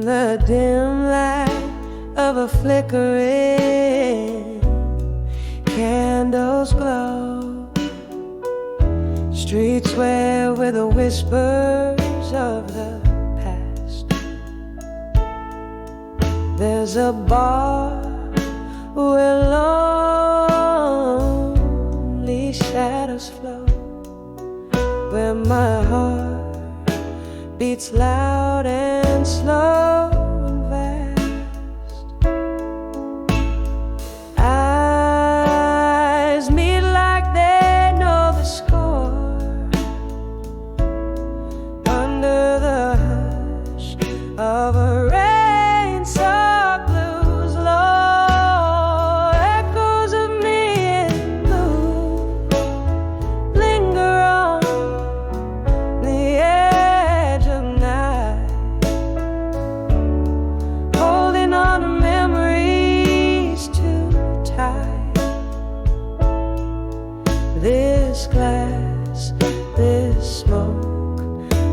the dim light of a flickering candle's glow, streets sway with the whispers of the past. There's a bar where lonely shadows flow, where my heart beats loud and slow and fast. Eyes meet like they know the score, under the hush of a rain-soaked blues low. Echoes of me in blue linger on the edge of night, holding on to memories too tight. This glass, this smoke,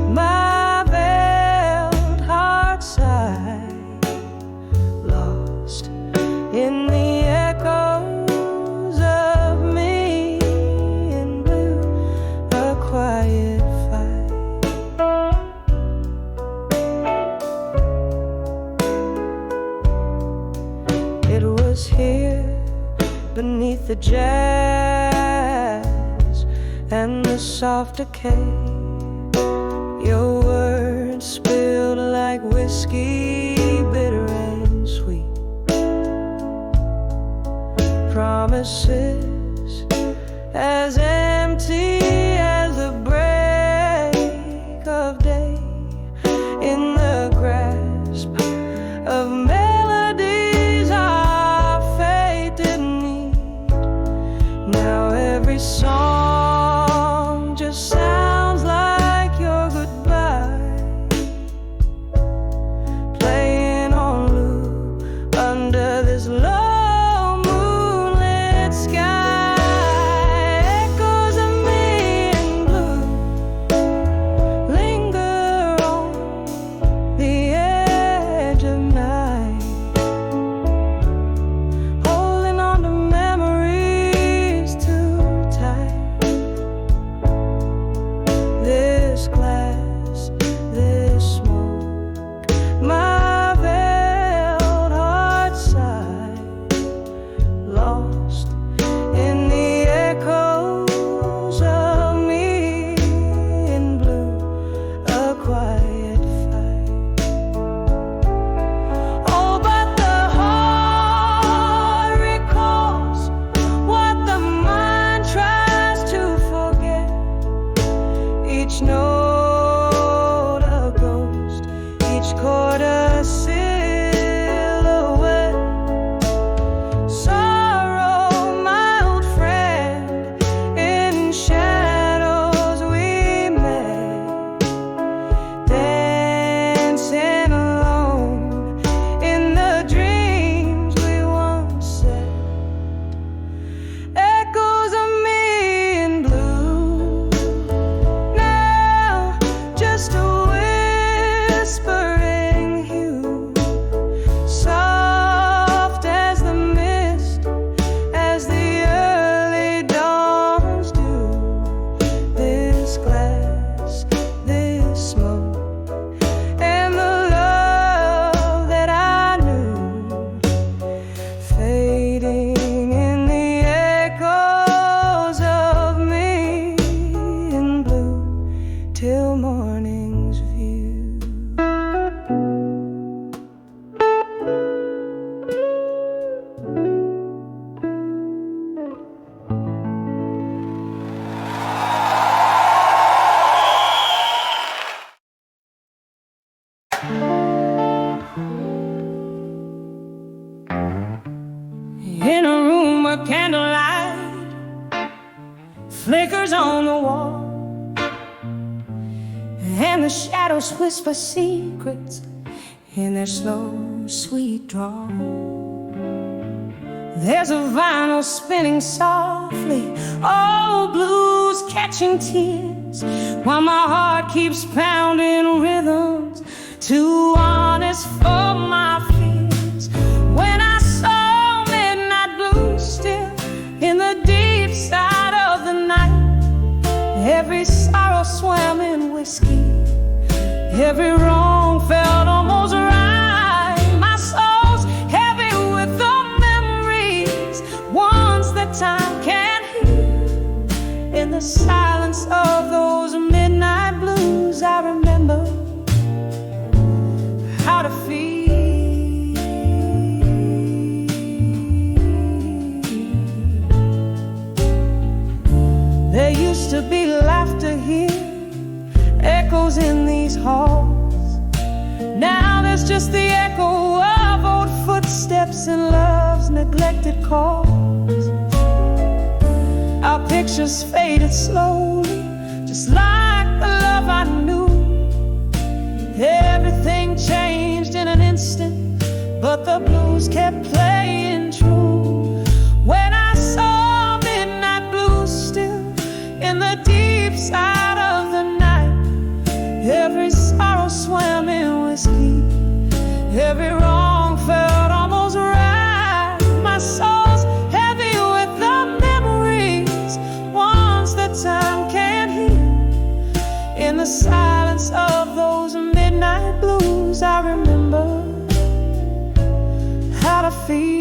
my veiled heart sigh, lost in the echoes of me in blue, a quiet fight. It was here beneath the jazz and the soft decay, your words spilled like whiskey, bitter and sweet. Promises as empty as the break of day, in the grasp of melodies our fate didn't need. Now every song just sounds like your goodbye, playing on loop under this low moonlit sky. Echoes of me in blue linger on the edge of night, holding on to memories too tight. This glass, this smoke, my veiled heart sigh, lost in the echoes of me in blue, a quiet fight. Oh, but the heart recalls what the mind tries to forget. Each note a ghost, each chord a silhouette. Sorrow, my old friend, in shadows we met, dancing alone in the dreams we once set. Echoes of me in blue, now just a whispering hue, soft as the mist, as the early dawns do. This glass, this smoke, and the love that I knew, fading in the echoes of me in blue, till morning's view. In a room where candlelight flickers on the wall, and the shadows whisper secrets in their slow, sweet drawl. There's a vinyl spinning softly, old blues catching tears, while my heart keeps pounding rhythms too honest for whiskey. Every wrong felt almost right. My soul's heavy with the memories, ones that time can't heal. In the silence of those midnight blues, I remember how to feel. There used to be laughter here, echoes in these halls. Now there's just the echo of old footsteps and love's neglected calls. Our pictures faded slowly, just like the love I knew. Everything changed in an instant, but the blues kept playing true. When I saw midnight blues still in the deep side of the night, every sorrow swam in whiskey, every wrong felt almost right. My soul's heavy with the memories, ones that time can't heal. In the silence of those midnight blues, I remember how to feel.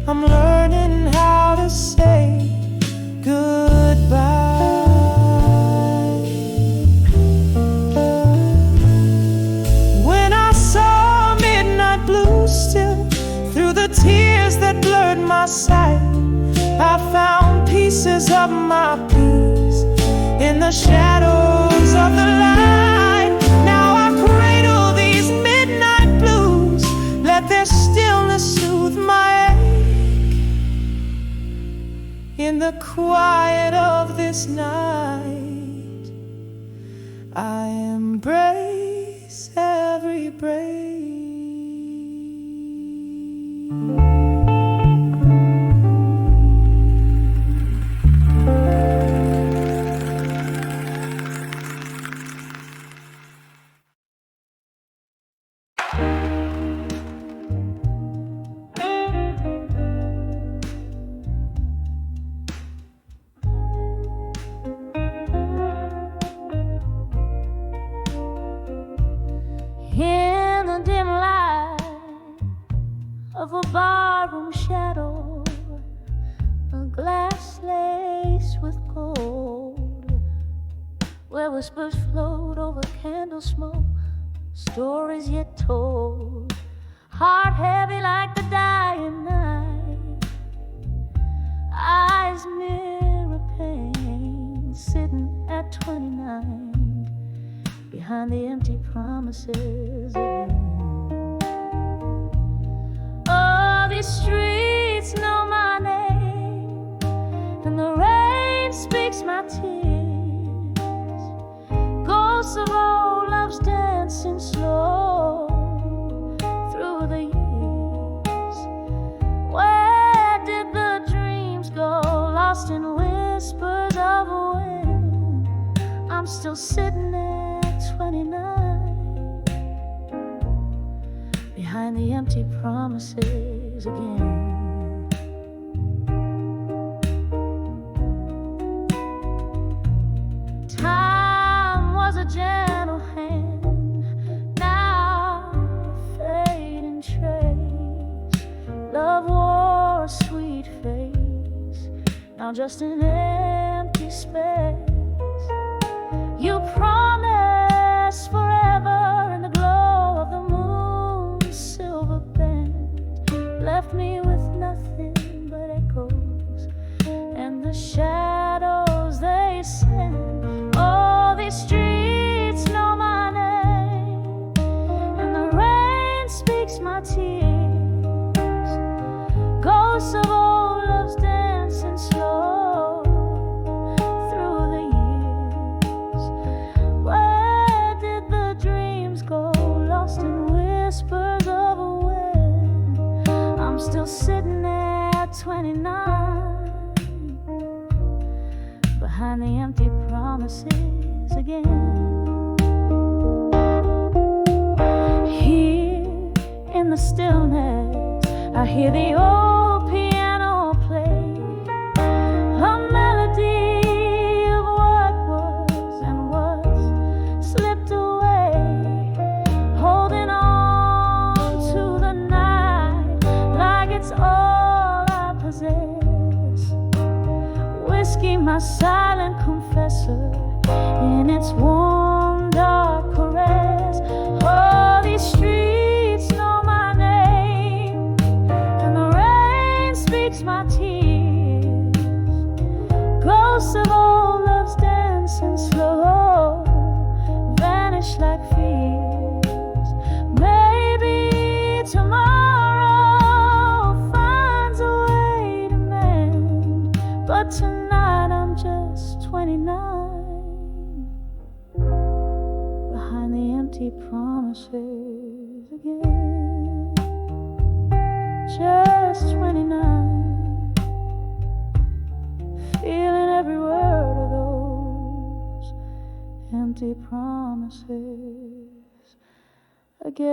I'm learning how to say goodbye. When I saw midnight blue still, through the tears that blurred my sight, I found pieces of my peace in the shadows of the light. Now I cradle these midnight blues, let their stillness soothe my ache. In the quiet of this night, I embrace every breath. In the dim light of a barroom shadow, a glass laced with gold, where whispers float over candle smoke, stories yet told, heart heavy like the dying night, eyes mirror pain, sitting at 29 behind the empty promises again. Oh, these streets know my name, and the rain speaks my tears. Ghosts of old loves dancing slow through the years. Where did the dreams go, lost in whispers of wind? I'm still sitting there 29 behind the empty promises again. Time was a gentle hand, now fading trace. Love wore a sweet face, now just an empty space. You promised forever in the glow speaks my tears. Ghosts of old loves dancing slow through the years. Where did the dreams go? Lost in whispers of a wind. I'm still sitting at 29, behind the empty promises again. Here in the stillness, I hear the old piano play a melody of what was and was slipped away, holding on to the night like it's all I possess. Whiskey, my silent confessor, in its warm, dark caress. Oh, these streets know my name, and the rain speaks my tears. Ghosts of old loves dancing slow, vanish like fears. Maybe tomorrow finds a way to mend, but tonight I'm just 29, behind the empty promises again. Just 29, feeling every word of those empty promises again.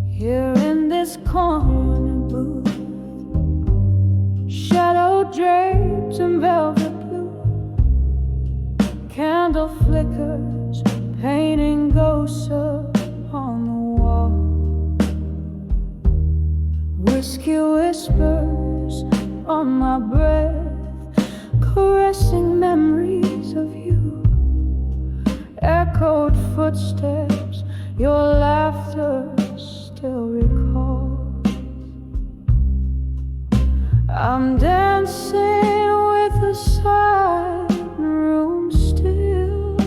Here in this corner booth, shadow draped in velvet blue, candle flickers painting ghosts upon the wall. Whiskey whispers on my breath, caressing memories of you. Echoed footsteps, your laughter still recalls. I'm dancing with the silent room still,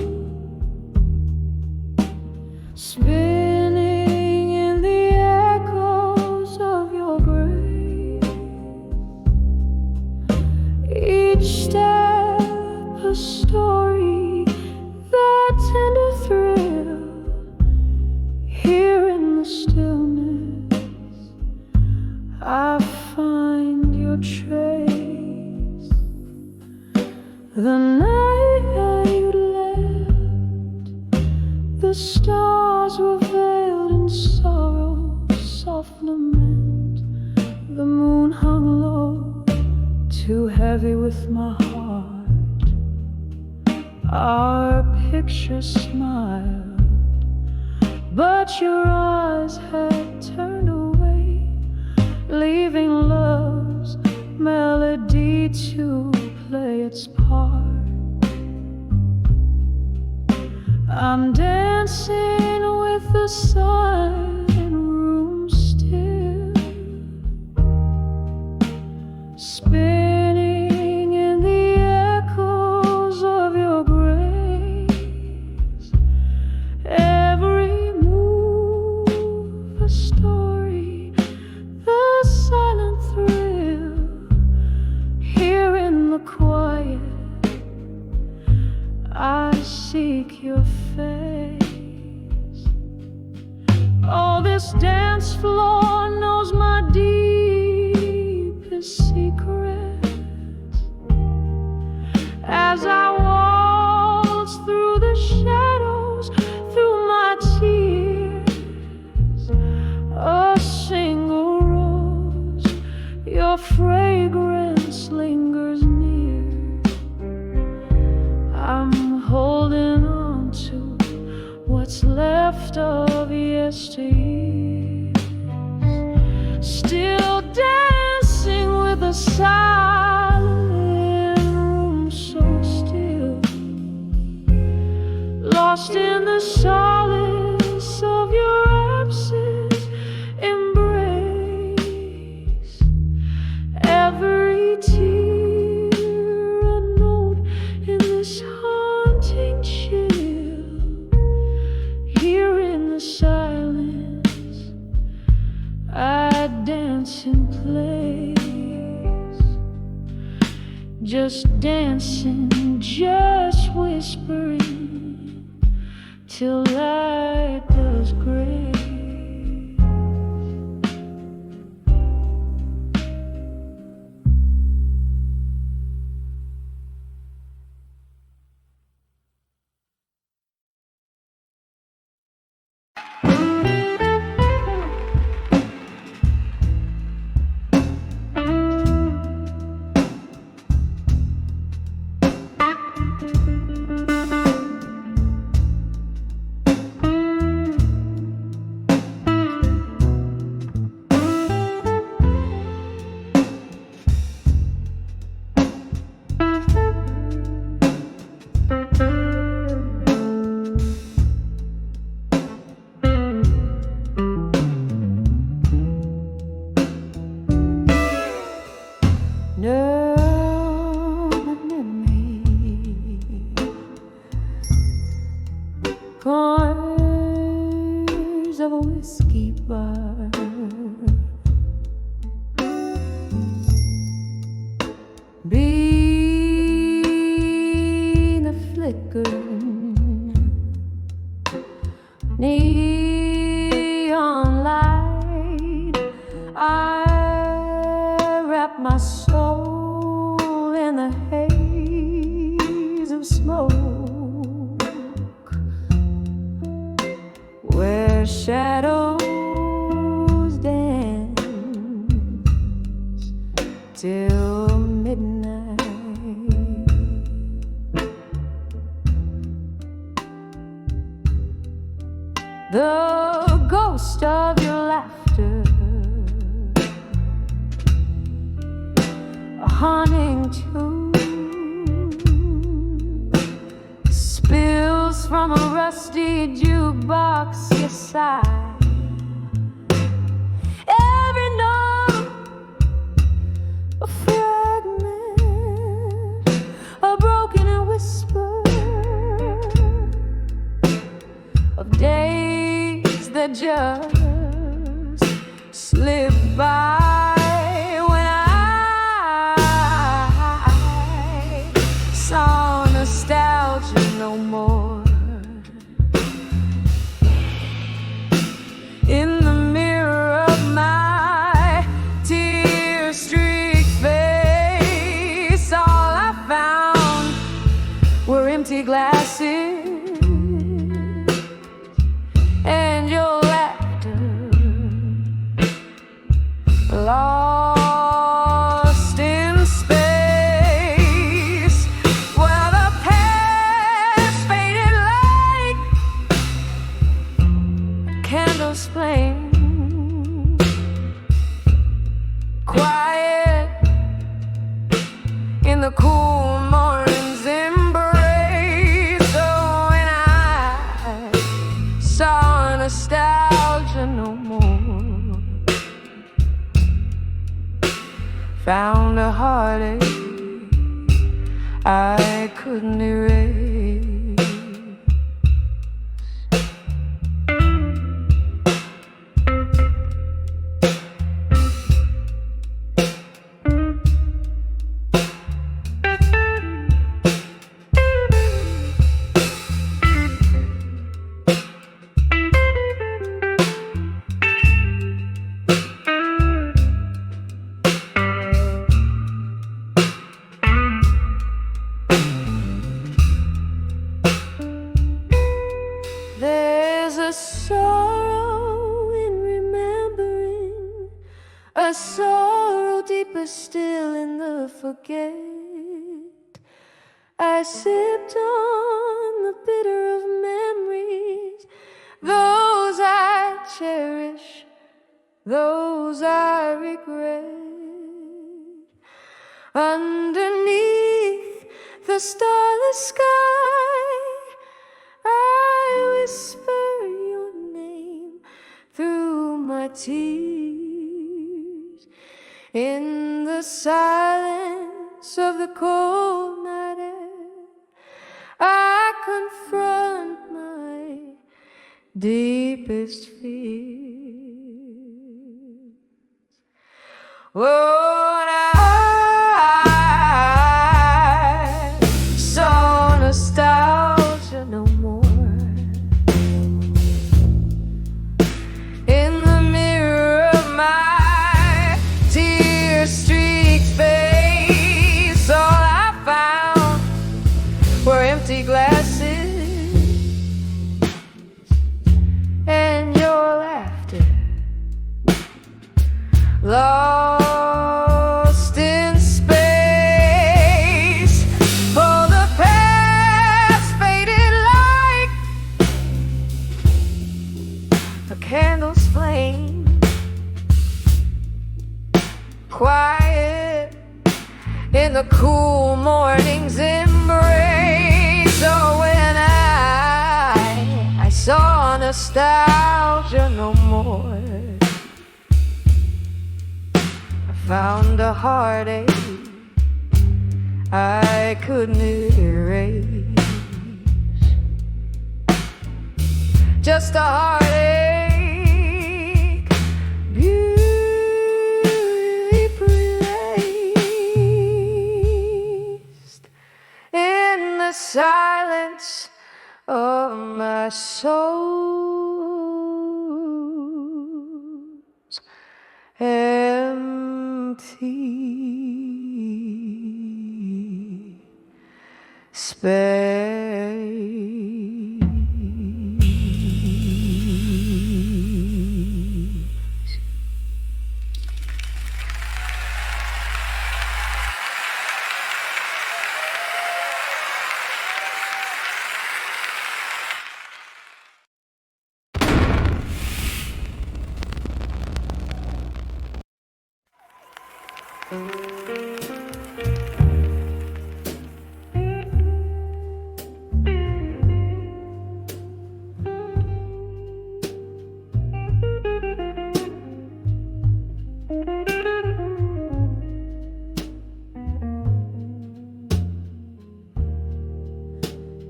spinning in the echoes of your grace. Each step a story, that tender thrill. Here in the stillness, I find your trace. The night that you left, the stars were veiled in sorrow, soft lament. The moon hung low, too heavy with my heart. Our picture smiled, but your eyes had turned away, leaving love's melody to play its part. I'm dancing with the silent room still, spinning in the echoes of your grace. Every move a story, the silent thrill. Here in the quiet, I seek your face. Oh, this dance floor knows my deepest secrets. As I waltz through the shadows, through my tears, a single rose, your fragrance lingers near. I'm holding on to what's left of yesteryears, still dancing with a silent room so still. dancing, just whispering till light does gray. Corners of a whiskey bar, between the flickering neon light, I wrap my soul in the haze of smoke, where shadows dance till midnight. The ghost of your laughter, a haunting tune, spills from a rusty jukebox. You sigh, every note a fragment, a broken whisper of days that just slip by. When I saw nostalgia no more in the mirror of my tear-streaked face, all I found were empty glasses and your laughter, lost in space. Well, the past faded like candles flame, quiet in the cool morning's embrace. So when I saw nostalgia no more, found a heartache I couldn't erase. There's a sorrow in remembering, a sorrow deeper still in the forget. I sipped on the bitter of memories, those I cherish, those I regret. Underneath the starless sky, I whisper your name through my tears. In the silence of the cold night air, I confront my deepest fears. Oh, and I were empty glasses and your laughter lost in space. For the past faded like a candle's flame, quiet in the cool morning's embrace. Oh, when I saw nostalgia no more, I found a heartache I couldn't erase. Just a heartache, beautifully placed in the silence of my soul's empty space.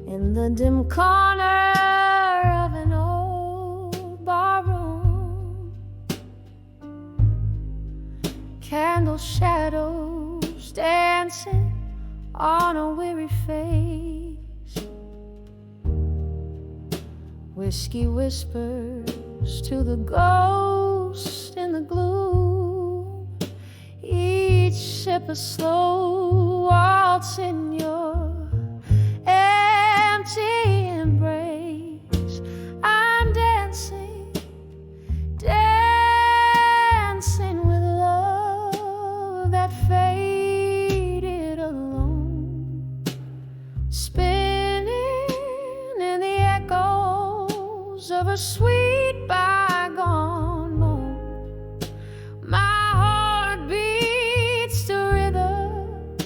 In the dim corner of an old barroom, candle shadows dancing on a weary face, whiskey whispers to the ghost in the gloom, each sip a slow waltz in your empty embrace. I'm dancing, dancing with love that faded alone, spinning in the echoes of a sweet bygone moment. My heart beats to rhythm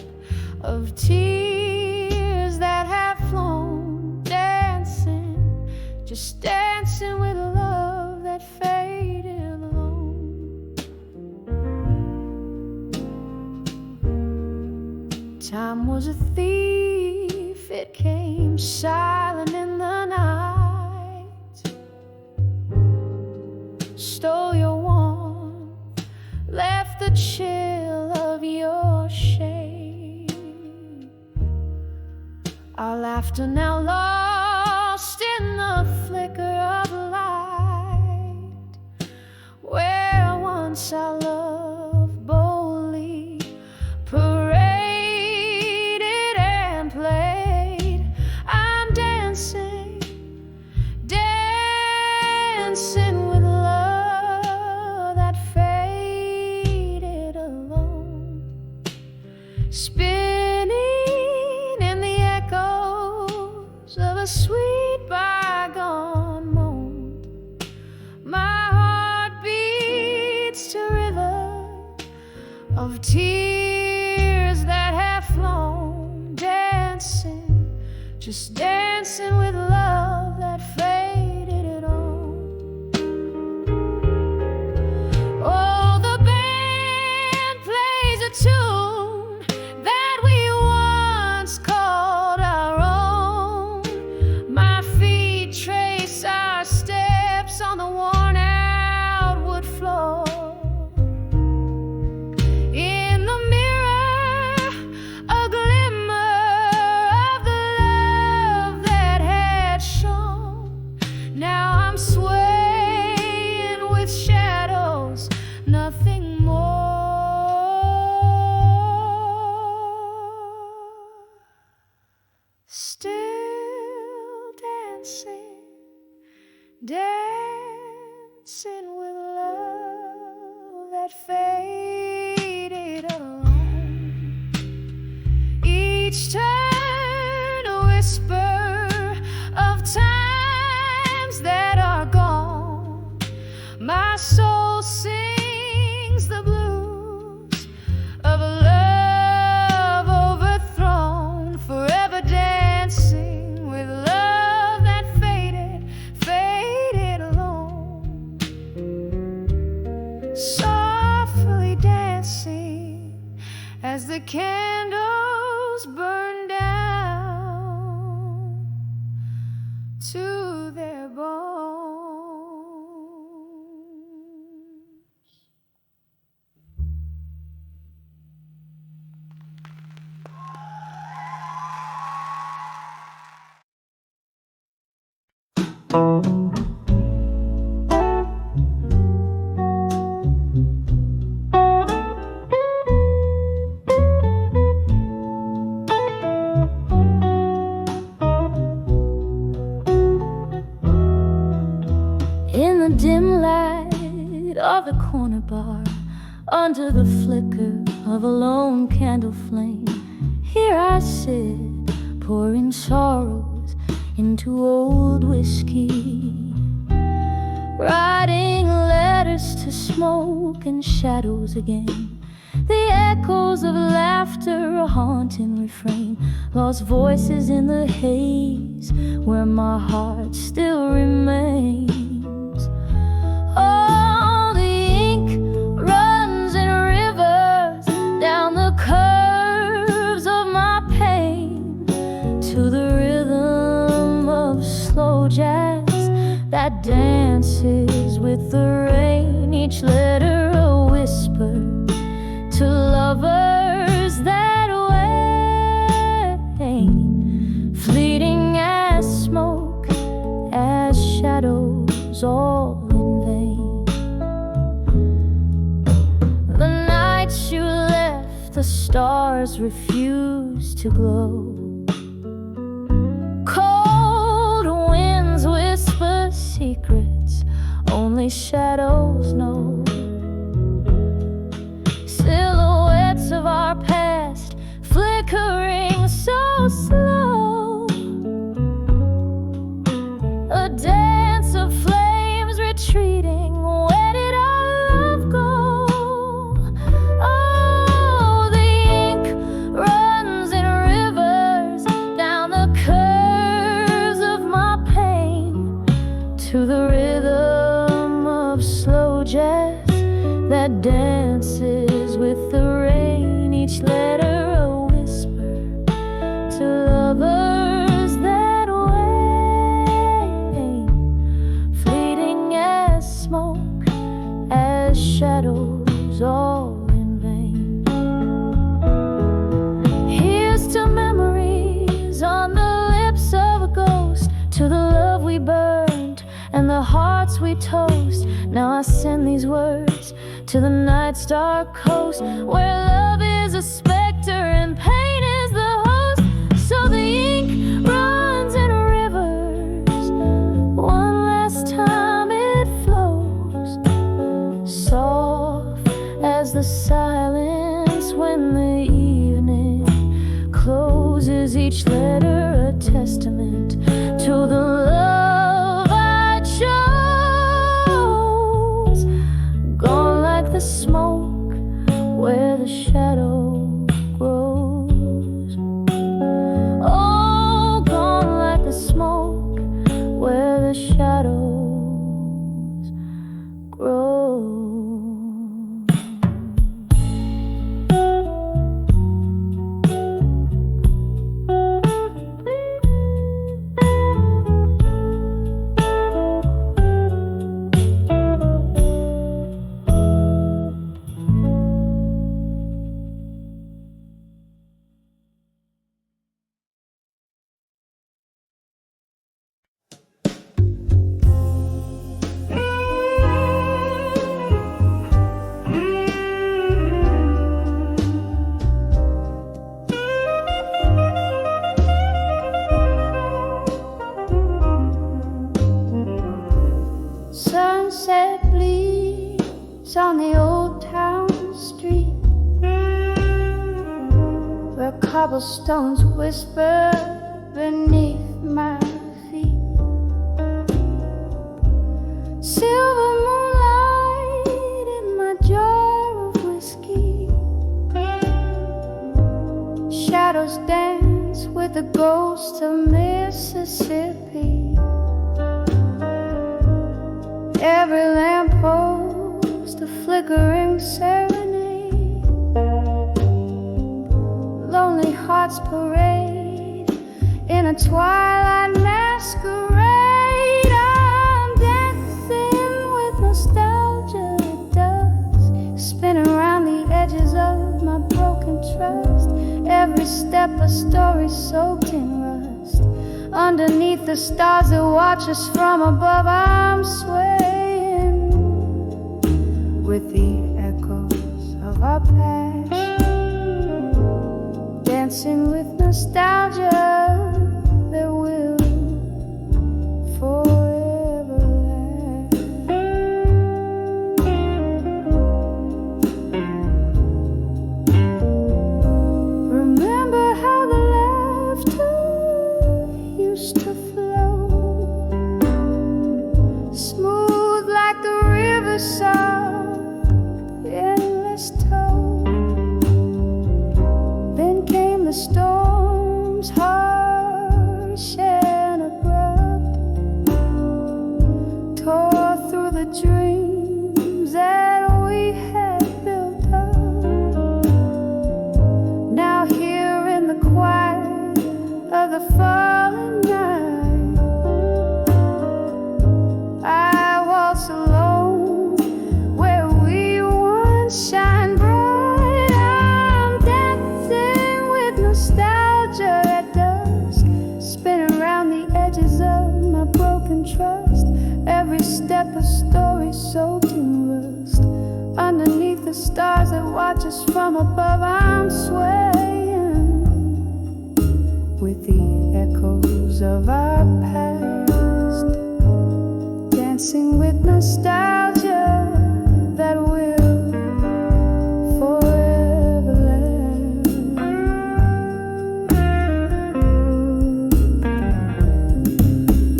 of tears that have flown, dancing, just dancing with love that faded alone. Time was a thief, it came silent in the night, stole your warmth, left the chill of your shade. Our laughter now lost in the flicker of light, where once our love boldly paraded and played. I'm dancing, dancing with love that faded alone, spinning in the echoes of a sweet bygone moment. My heart beats to rhythm of tears that have flown, dancing, just dancing with love that faded it on. Oh, the band plays a tune that we once called our own. My feet trace our steps on the worn out wood floor. In the mirror, a glimmer of the love that had dancing with love that faded alone. Each turn a whisper of times that are gone. My soul sings the blues of a love overthrown, forever dancing with love that faded alone. Softly dancing as the candles burn down to their bones. In the dim light of the corner bar, under the flicker of a lone candle flame, here I sit, pouring sorrows into old whiskey, writing letters to smoke and shadows again. The echoes of laughter, a haunting refrain, lost voices in the haze where my heart still remains. Oh, the ink runs in rivers down the curves of my pain, to the rhythm of slow jazz that dances with the rain. Each letter a whisper to lovers that way, fleeting as smoke, as shadows, all in vain. The nights you left, the stars refused to glow. Cold winds whisper secrets only shadows know. Silhouettes of our past flickering so slow, a dance of flames retreating. Where did our love go? Oh, the ink runs in rivers down the curves of my pain, to the rhythm of slow jazz that dances with the rain. Each letter a whisper to lovers that way, fleeting as smoke, as shadows, all in vain. Here's to memories on the lips of a ghost, to the love we burned and the hearts we toast. Now I send these words to the night's dark coast, where love is a specter and pain is the host. So the ink runs in rivers, one last time it flows, soft as the silence when the evening closes. Each letter a testament to the love I chose, gone like the smoke where the shadow grows. Oh, gone like the smoke where the shadows grow. cobblestones whisper beneath my feet. Silver moonlight in my jar of whiskey. Shadows dance with the ghost of Mississippi. Every lamppost a flickering serenade. Lonely hearts parade in a twilight masquerade. I'm dancing with nostalgia dust, spinning around the edges of my broken trust. Every step a story soaked in rust. Underneath the stars that watch us from above, I'm swaying with the echoes of our past, dancing with nostalgia that will forever last. Remember how the laughter used to flow, smooth like the riverside, endless tone. Then came the storms, harsh and abrupt, tore through the dreams that we had built up. Now here in the quiet of the fallen night, I waltz alone where we once shine bright. I'm dancing with nostalgia at dusk, spinning around the edges of my broken trust. Every step a story soaked in rust. Underneath the stars that watch us from above, I'm swaying with the echoes of our past, dancing with nostalgia that will forever last.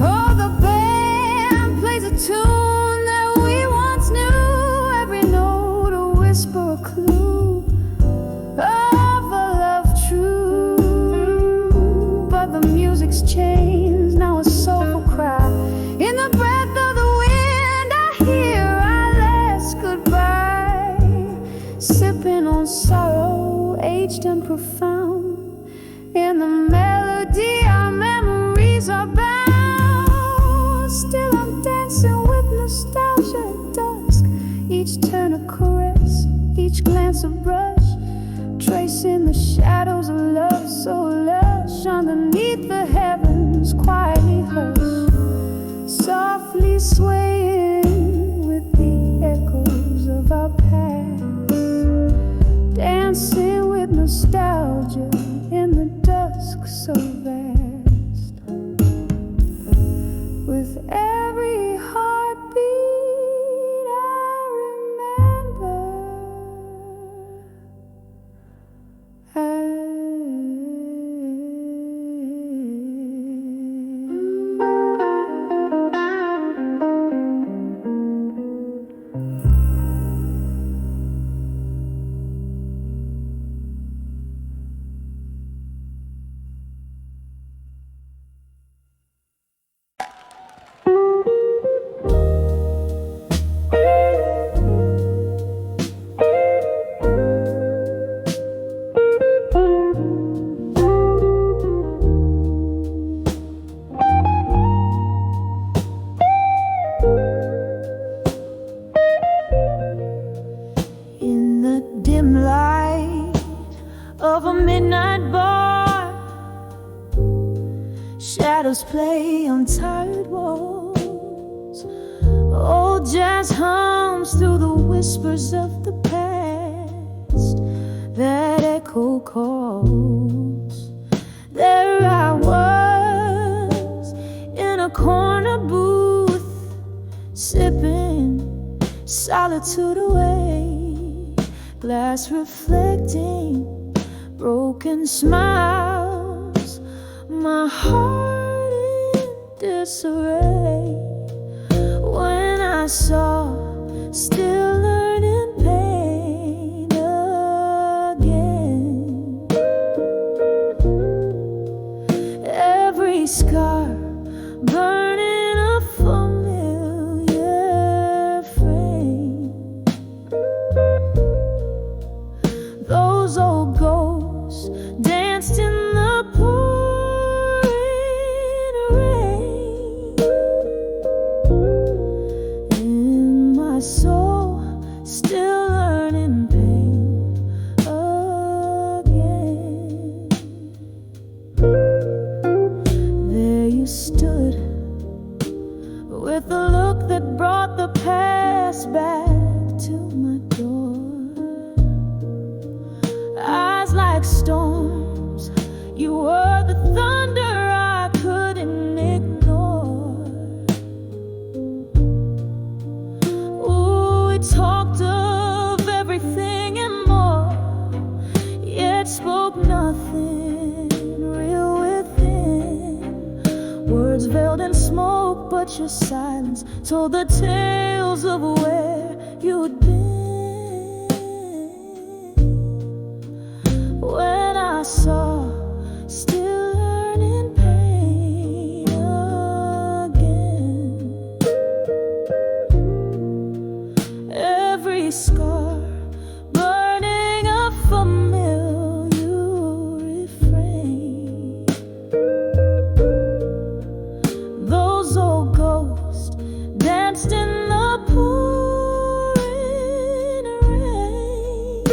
Oh, the band plays a tune that we once knew, every note a whisper, a clue of a love true. But the music's changed, now a soulful cry. In the breath of the wind I hear our last goodbye, sipping on sorrow, aged and profound. In the melody our memories are bound. Still I'm dancing with nostalgia at dusk, each turn a caress, each glance a brush, tracing the shadows of love so lush. Underneath the heavens quietly hush, softly swaying with the echoes of our past, dancing with nostalgia in the dusk so vast. With every heartbeat I remember, in the dim light of a midnight bar, shadows play on tired walls. Old jazz hums through the whispers of the past that echo calls. There I was in a corner booth, sipping solitude away, glass reflecting broken smiles, my heart in disarray. When I saw still learning pain again, every scar burning a familiar frame. Those old ghosts danced in the pouring rain. In my soul, still learning pain again. There you stood, with a look that brought the past back to my door. Eyes like storms, you were the thunder I couldn't ignore. Ooh, we talked of everything and more, yet spoke nothing real within. Words veiled in smoke, but your silence told the tales of where you'd been. When I saw still learning pain again, every scar burning a familiar refrain. Those old ghosts danced in the pouring rain.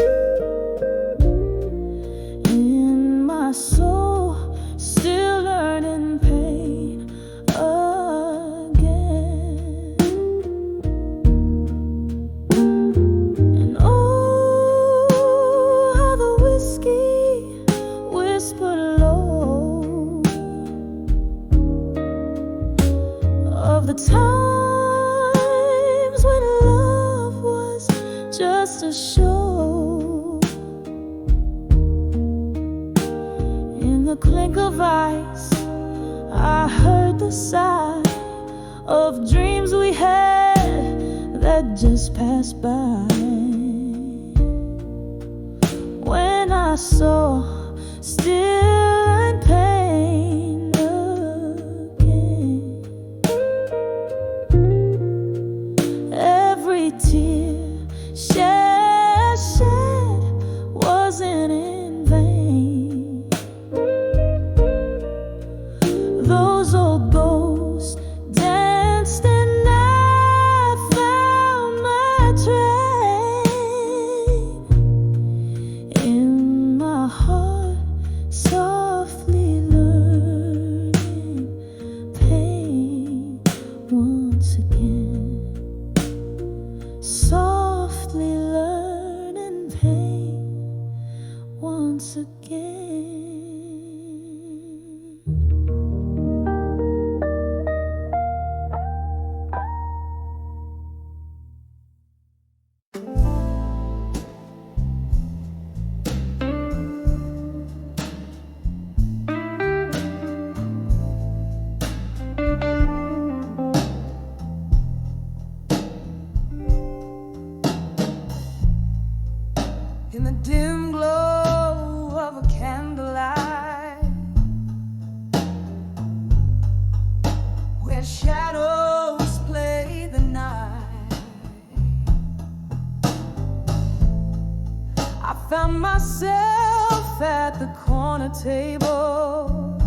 In my soul, still learning pain again. And oh, how the whiskey whispered low of the times when love was just a show. In the clink of ice, I heard the sigh of dreams we had that just passed by. When I saw still and pain again, every tear shed wasn't in vain. Those old ghosts danced and I found my train. In my heart, softly learning pain once again. Softly learning pain once again. In the dim glow of a candlelight, where shadows play the night, I found myself at the corner table,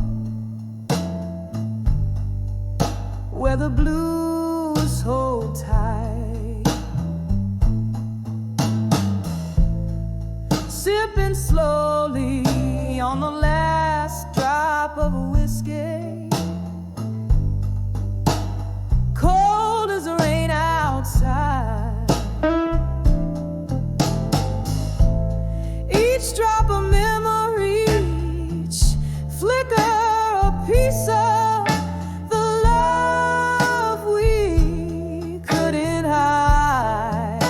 where the blues hold tight, sipping slowly on the last drop of a whiskey, cold as the rain outside. Each drop a memory, each flicker a piece of the love we couldn't hide.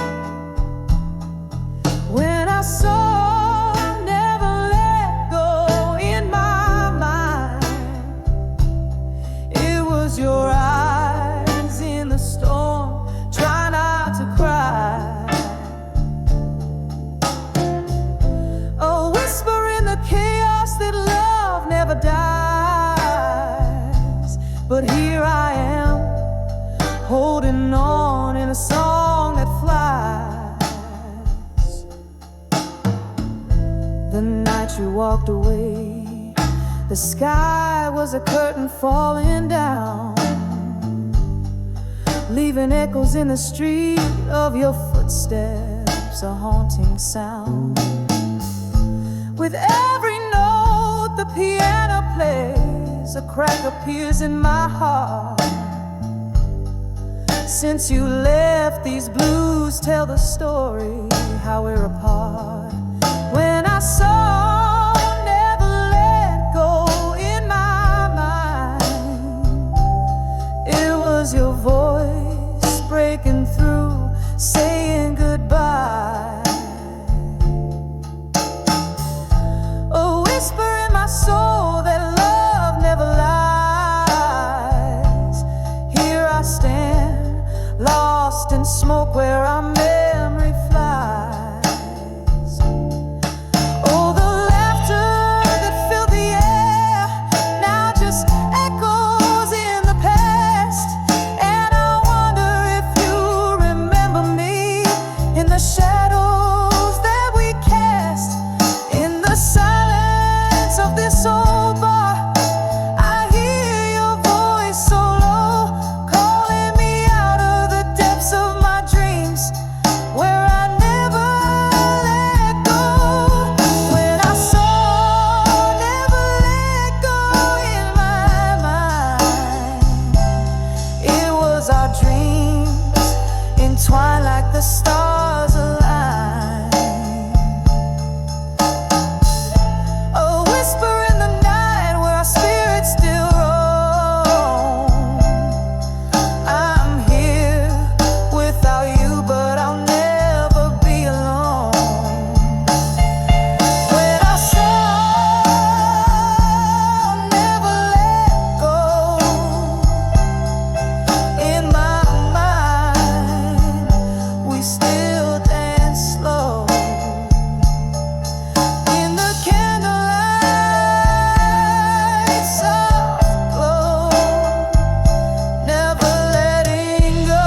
When I saw never let close your eyes in the storm, try not to cry. A whisper in the chaos that love never dies. But here I am, holding on in a song that flies. The night you walked away, the sky was a curtain falling down, leaving echoes in the street of your footsteps, a haunting sound. With every note the piano plays, a crack appears in my heart. Since you left, these blues tell the story, how we're apart. When I saw never let go in my mind, it was your voice breaking through, saying goodbye. A whisper in my soul that love never lies. Here I stand, lost in smoke where our memory flies. Oh, the laughter that filled the air now just echoes in the past. And I wonder if you remember me in the shadows that we cast. In the silence of this old bar, I hear your voice so low, calling me out of the depths of my dreams, where I never let go. When I saw never let go in my mind, it was our dreams entwined like the stars align. A whisper in the night where our spirits still roam. I'm here without you, but I'll never be alone. When I saw never let go in my mind, we still dance slow in the candlelight, soft glow, never letting go.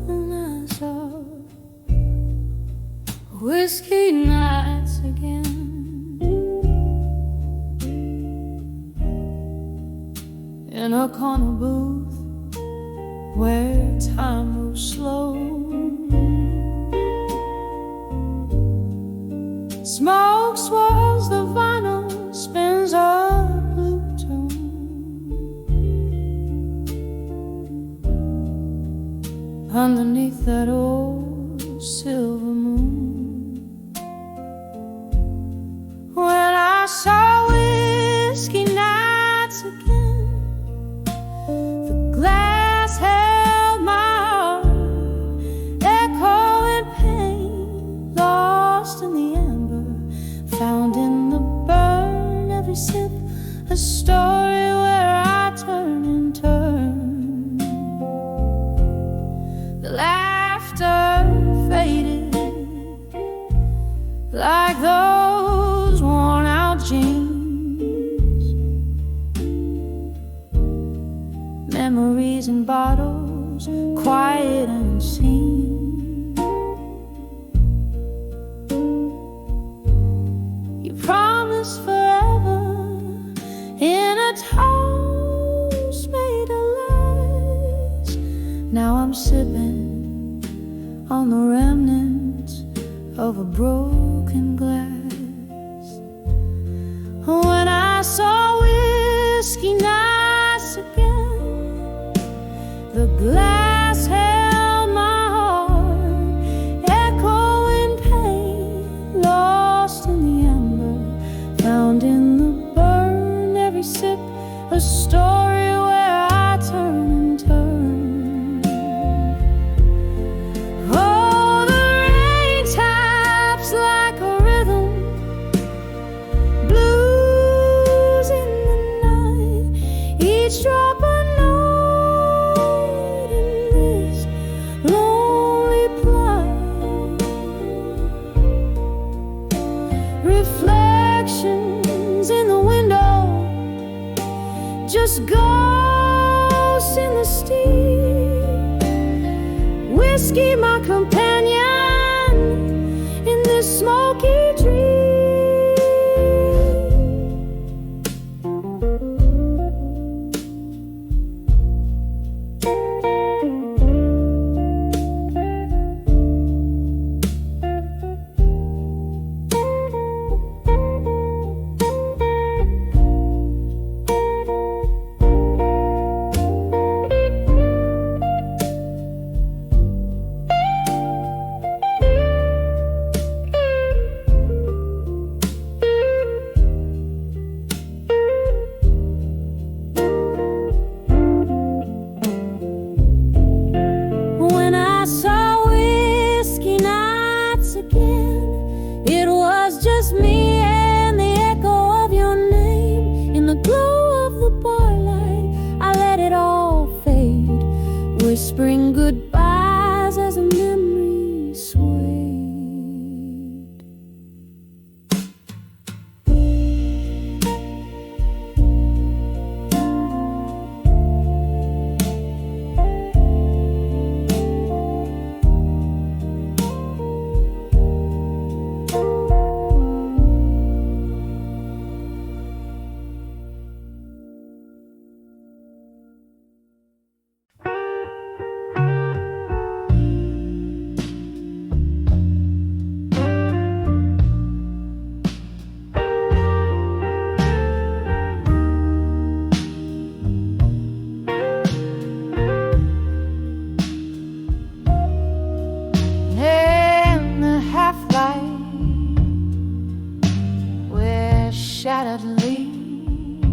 And I saw whiskey nights again, in a corner booth where time moves slow. Smoke swirls the vinyl, spins a blue tune. Underneath that old silver moon, when I saw whiskey nights again, the glass held my heart, echoing pain, lost in the amber, found in the burn. Every sip a story where I turn and turn. The laughter faded like those worn out jeans. Memories in bottles, quiet and unseen. You promised forever in a toast made of lies. Now I'm sipping on the remnants of a broken glass. When I saw whiskey nights again, glass held my heart, echoing pain, lost in the amber, found in the burn. Every sip a story where I turn and turn. Oh, the rain taps like a rhythm, blues in the night, each drop a note in this lonely plight. Reflections in the window, just ghosts in the steam. Whiskey my companion in this smoky dream. When I saw whiskey nights again, it was just me and the echo of your name. In the glow of the bar light, I let it all fade, whispering goodbyes as a memory swayed. In the half-light, we're shattered leaves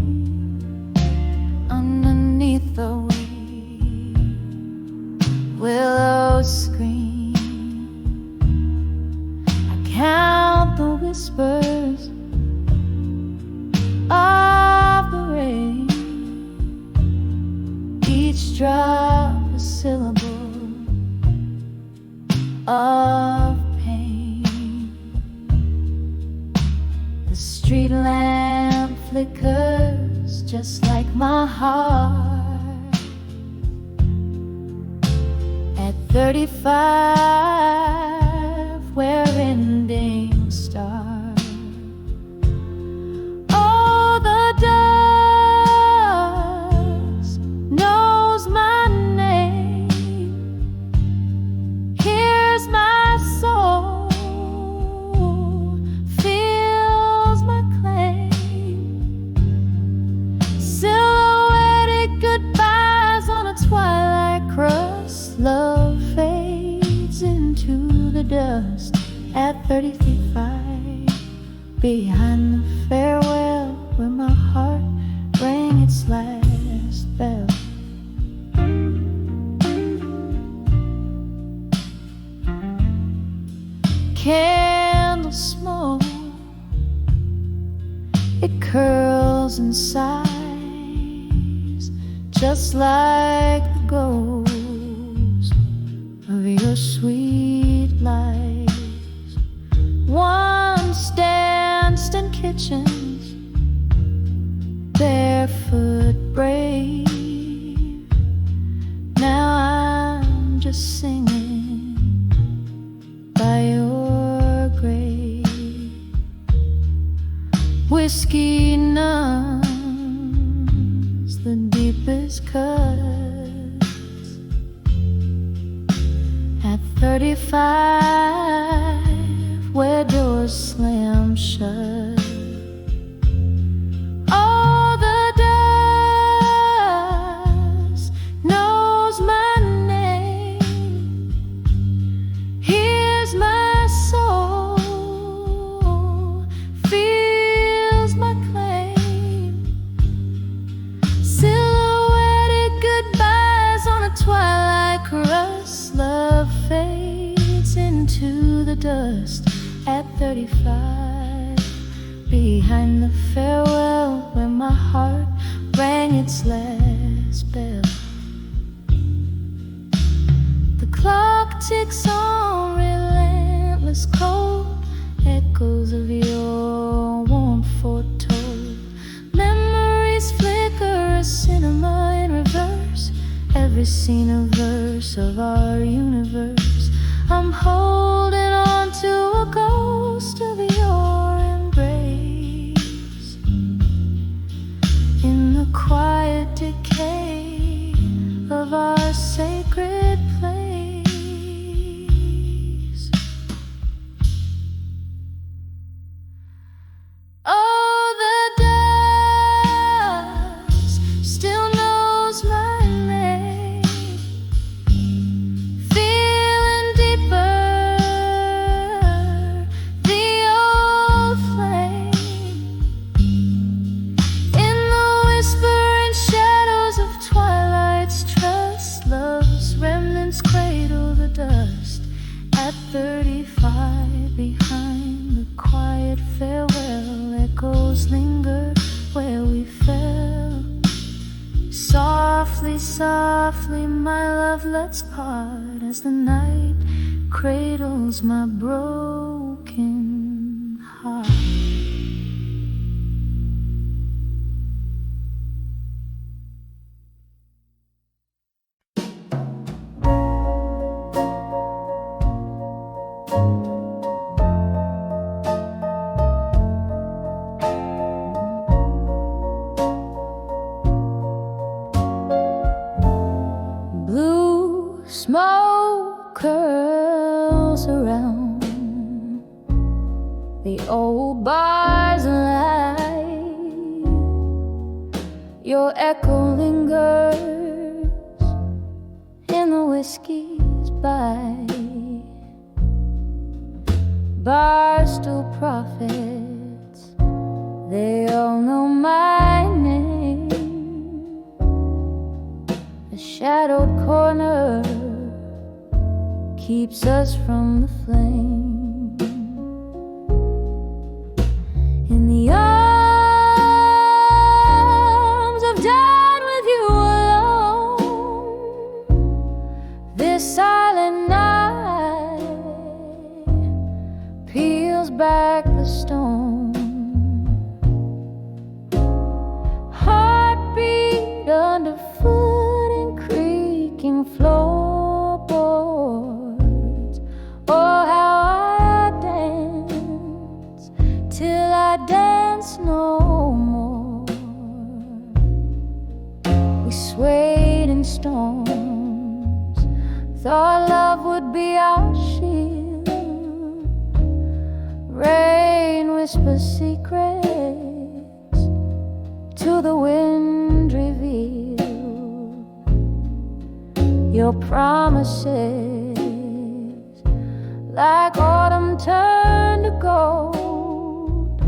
underneath the willows scream. I count the whispers of the rain, each drop a syllable of pain. The street lamp flickers just like my heart. At 35, where endings start. Oh, the dust knows my name. Here's my soul, feels my claim. Silhouetted goodbyes on a twilight crust. Love fades into the dust at 35. Behind the farewell, where my heart rang its last bell. Candle smoke, it curls and sighs, just like the ghost of your sweet lies. Once danced in kitchens, barefoot brave. Now I'm just singing by your grave. Whiskey numbs the deepest cuts. At 35, where doors slam shut. Oh, the dust knows my name. dust at 35, behind the farewell where my heart rang its last bell. The clock ticks on, relentless cold, echoes of your warmth foretold. Memories flicker, a cinema in reverse, every scene a verse of our universe. I'm holding on to a ghost of your embrace, in the quiet decay of our sacred place. Oh, the dust still knows my name, feeling deeper the old flame. In the whispering shadows of twilight's trust, love's remnants cradle the dust at 35, behind the quiet farewell. Echoes linger where we fell. Softly, softly, my love, let's part as the night cradles my broken heart. Smoke curls around the old bars alive. Your echo lingers in the whiskey's by. Barstool prophets, they all know my name. A shadowed corner keeps us from the flame. In the arms of done with you alone, this silent night peels back the stone. Heartbeat underfoot and creaking floorboards. Oh, how I dance till I dance no more. We swayed in storms, thought love would be our shield. Rain whispers secrets to the wind revealed. Your promises, like autumn turned to gold,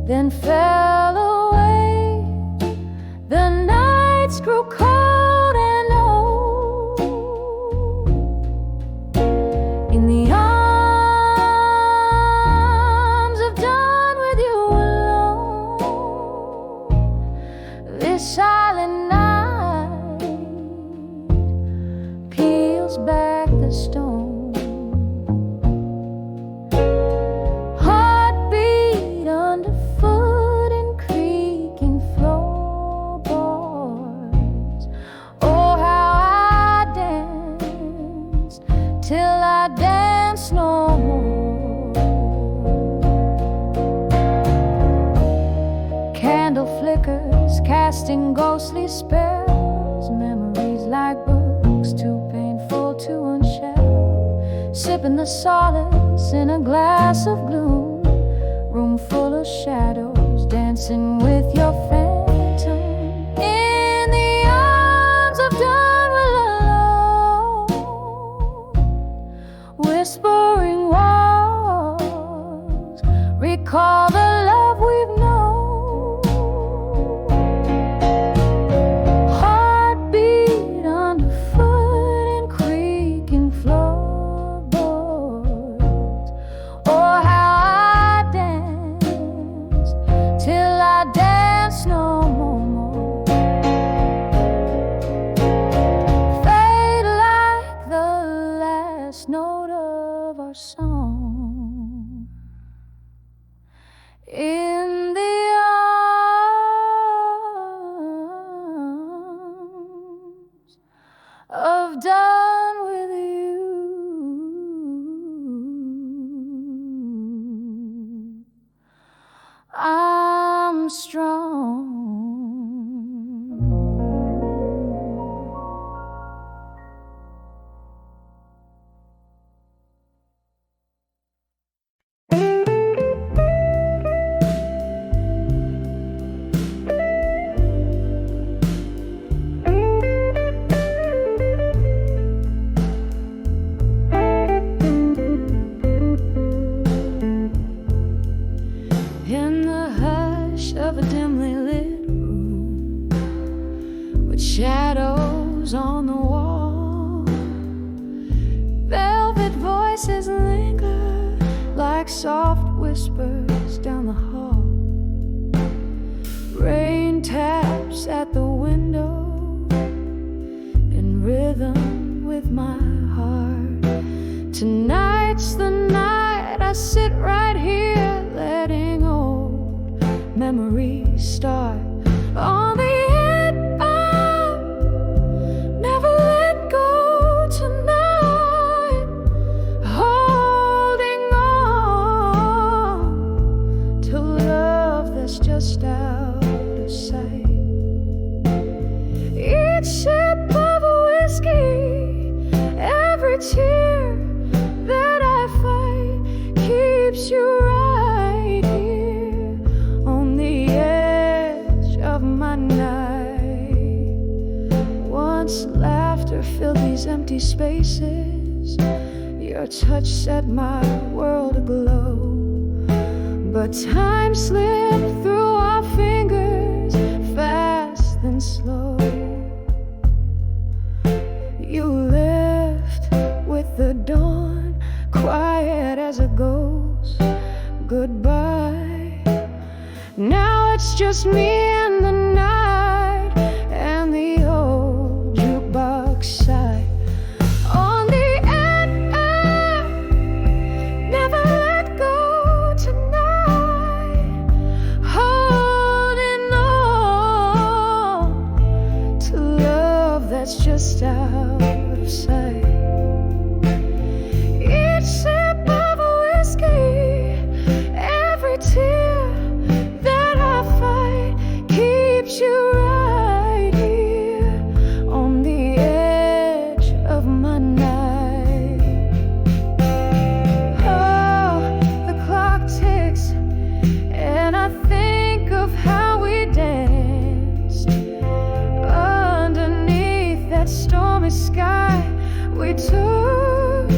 then fell away. The nights grew cold and old. In the arms of done with you alone, this silent night peels back the stone. Heartbeat underfoot and creaking floorboards. Oh, how I danced till I danced no more. Candle flickers casting ghostly spells. Memories like books too painful to unshell. Sipping the solace in a glass of gloom. Room full of shadows dancing with your phantom. In the arms of done alone, whispering walls recall the love we've known. Heartbeat underfoot and creaking floorboards. of done with you. I'm strong. In the hush of a dimly lit room, with shadows on the wall, velvet voices linger like soft whispers down the hall. Rain taps at the window in rhythm with my heart. Tonight's the night I sit right here, letting old memories start. On the edge of never let go tonight, holding on to love that's just out of sight. Each sip of whiskey, every tear that I fight, keeps you right here on the edge of my night. Once laughter filled these empty spaces, your touch set my world aglow. But time slipped through our fingers, fast and slow. You left with the dawn, quiet as a ghost. Goodbye. Now it's just me and the night, and the old jukebox side. On the end, never let go tonight, holding on to love that's just out of sight. Each sip of whiskey, every tear that I fight, keeps you right here on the edge of my night. Oh, the clock ticks, and I think of how we danced underneath that stormy sky. We took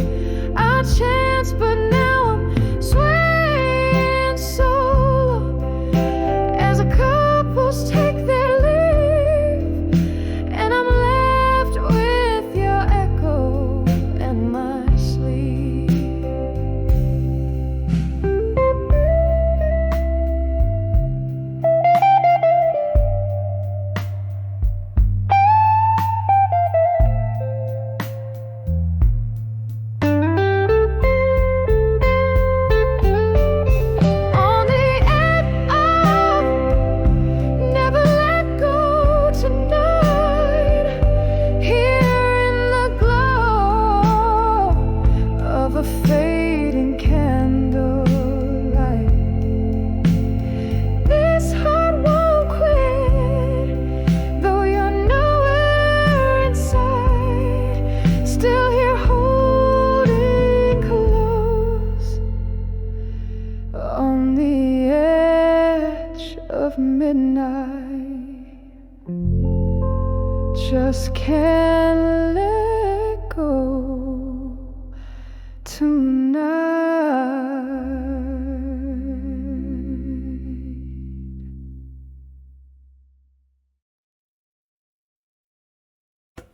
our chance, but now I'm swaying solo as the couples take their leave, and I'm left with your echo and my sleep. On the edge of never let go tonight, here in the glow of a fading candlelight. This heart won't quit, though you're nowhere inside. Still here holding close on the edge of midnight. Just can't let go tonight.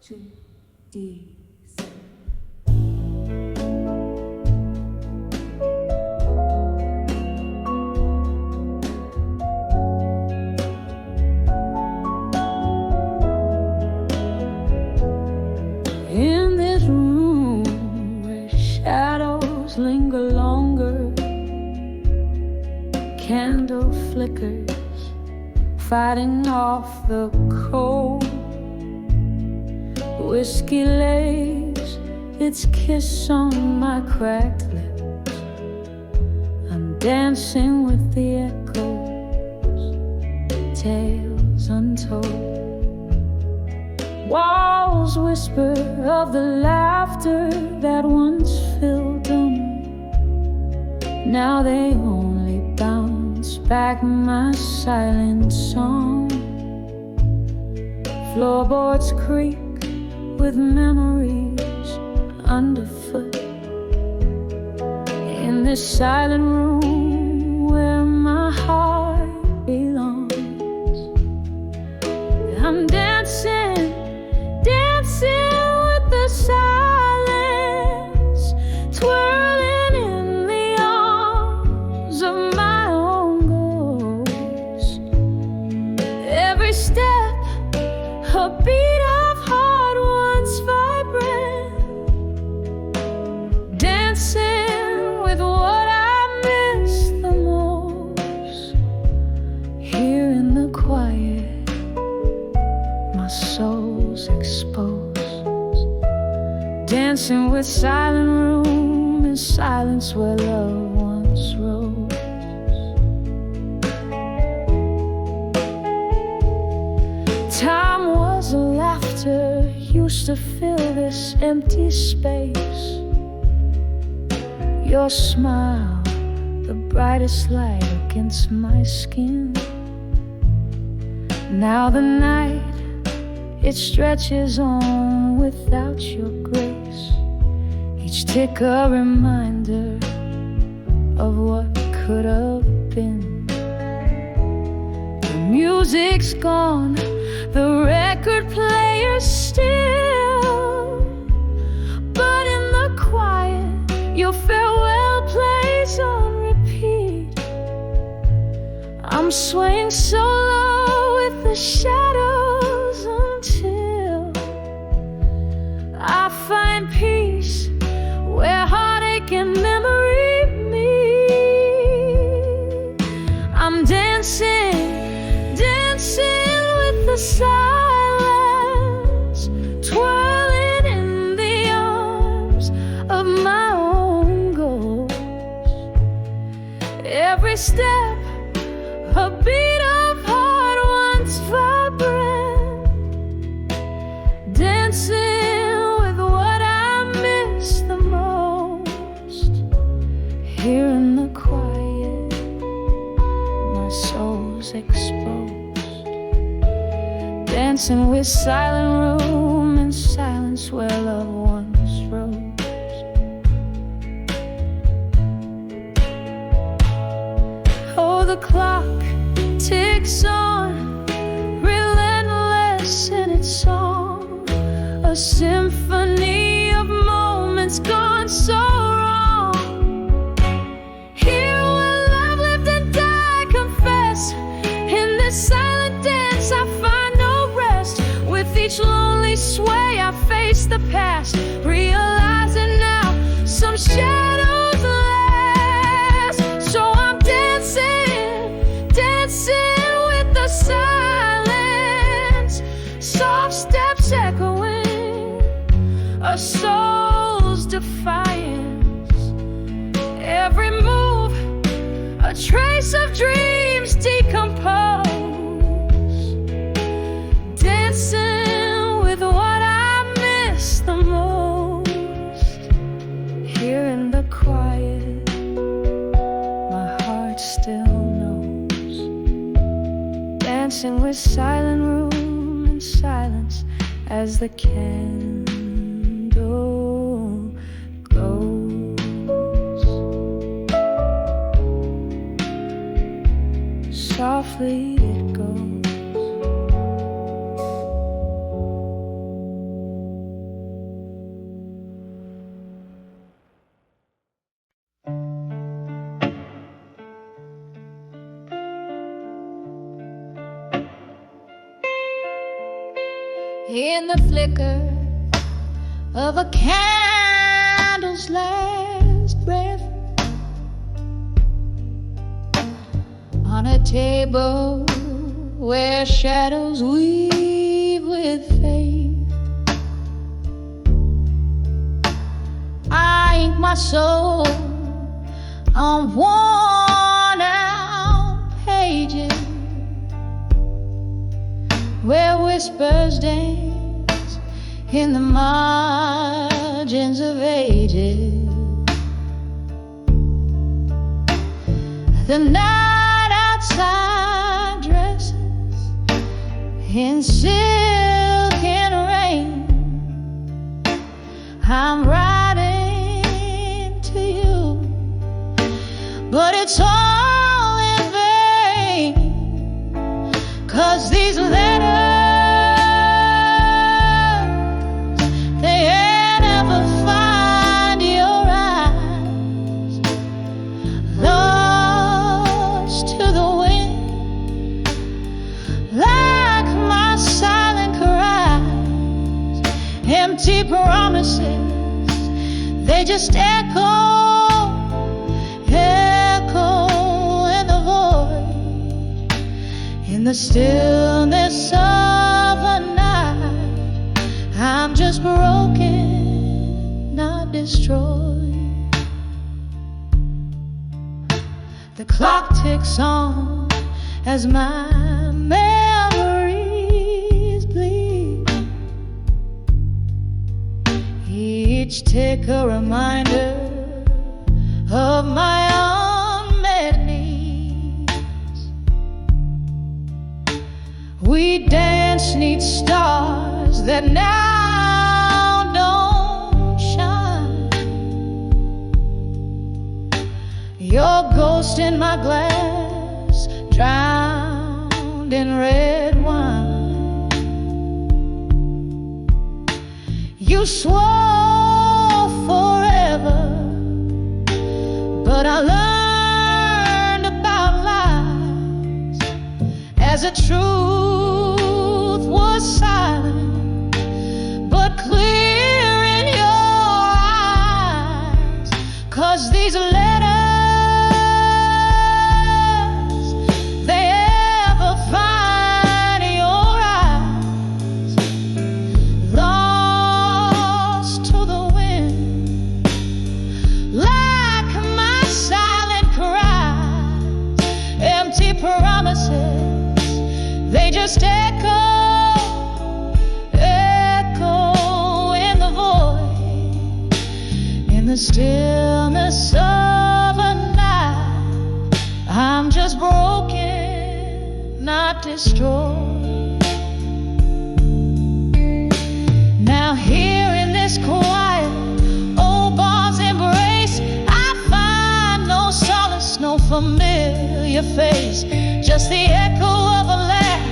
2 D. In this room where shadows linger longer, candle flickers fighting off the cold. Whiskey lays its kiss on my cracked lips. I'm dancing with the echoes, tales untold. Walls whisper of the laughter that once filled them. Now they only bounce back my silent song. Floorboards creak with memories underfoot. In this silent room where my heart belongs, I'm dancing, dancing with the silence, twirling in the arms of my own ghost. Every step, a beat of heart once vibrant, dancing with what I miss the most. Here in the quiet, my soul's exposed, dancing with silent room in silence where love once rose. Time was laughter, used to fill this empty space. Your smile, the brightest light against my skin. Now the night, it stretches on without your grace. Each tick a reminder of what could have been. The music's gone, the record player's still, but in the quiet, your farewell plays on repeat. I'm swaying so low with the shadows until I find peace where heartache and memory meet. I'm dancing, dancing with the silence, twirling in the arms of my own ghost. Every step, a beat of heart once vibrant, dancing with what I miss the most. Here in the quiet, my soul's exposed, dancing with silent room and silence where love once rose. Oh, the clock ticks on, relentless in its song, a symphony of moments gone so wrong. Here where love lived and died, confess, in this silent dance I find no rest. With each lonely sway I face the past, realizing now some shadows last. So I'm dancing, dancing with the silence, soft steps echoing a soul's defiance. Every move, a trace of dreams decompose, dancing with what I miss the most. Here in the quiet, my heart still knows, dancing with silent room and silence as the candle glows. Softly it goes. In the flicker of a candle's last breath, on a table where shadows weave with faith, my soul on worn out pages where whispers dance in the margins of ages. The night outside dresses in silk and rain. I'm writing to you, but it's all in vain, 'cause these letters, they ain't ever find your eyes. Lost to the wind, like my silent cries, empty promises, they just echo in the void, in the stillness of a night. I'm just broken, not destroyed. The clock ticks on as my memories bleed, each tick a reminder of my unmet needs. We dance 'neath stars that now don't shine. Your ghost in my glass, drowned in red wine. You swore forever, but I learned about lies as the truth was silent, but clear in your eyes. 'Cause these letters, they ever find your eyes. Lost to the wind, like my silent cries, empty promises, they just echo in the void, in the stillness of a night. I'm just broken, not destroyed. Now here in this quiet old bar's embrace, I find no solace, no familiar face, just the echo of a laugh,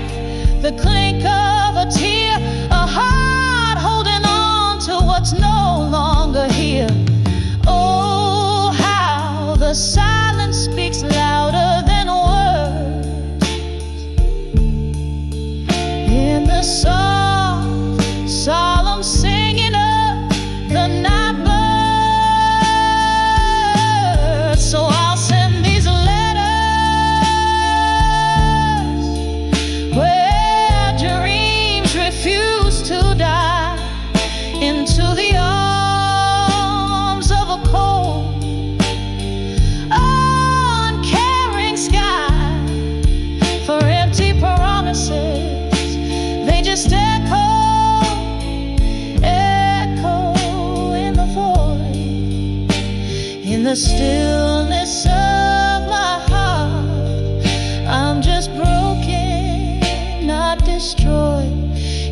the clink of a tear, a heart holding on to what's no longer here. Oh, how the silence speaks louder than words, in the soft, solemn singing of the night bird. So I'll send these letters where dreams refuse to die, into the arms of a cold, uncaring sky, for empty promises, they just echo in the void, in the stillness of my heart. I'm just broken, not destroyed.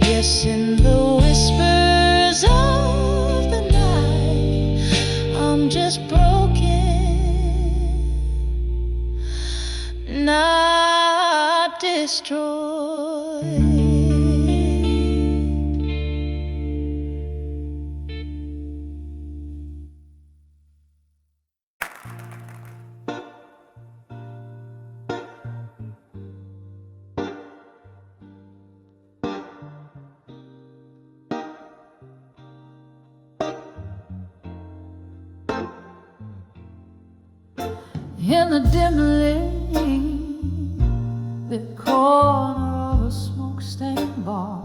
Yes, in the whispers of the night, I'm just broken, not destroyed. In the dimly lit corner of a smoke-stained bar,